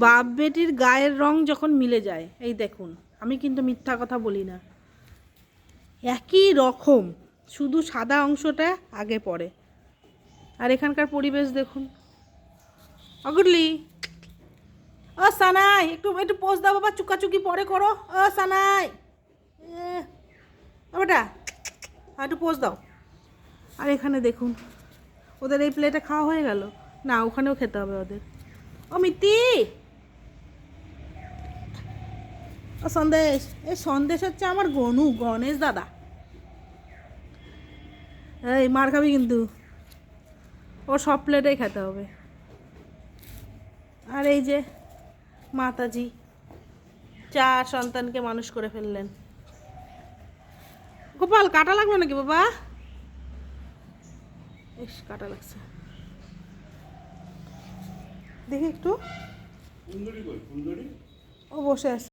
বাপ বেটির গায়ের রং যখন মিলে যায়, এই দেখুন, আমি কিন্তু মিথ্যা কথা বলি না, একই রকম, শুধু সাদা অংশটা আগে পড়ে। আর এখানকার পরিবেশ দেখুন। অগুরলি, ও সানাই, একটু একটু পোজ দাও বাবা, চুকাচুকি পরে করো। ও সানাই, বেটা একটু পোজ দাও। আর এখানে দেখুন, ওদের এই প্লেটে খাওয়া হয়ে গেল না, ওখানেও খেতে হবে ওদের। ও মিতি, ও সন্দেশ, এই সন্দেশ হচ্ছে আমার গণেশ দাদা। এই মার খাবি কিন্তু, ও সব প্লেটেই খেতে হবে। আর এই যে মাতাজি 4 সন্তানকে মানুষ করে ফেললেন। গোপাল, কাটা লাগলো নাকি বাবা? বেশ কাটা লাগছে, দেখি একটু। ও বসে আছে।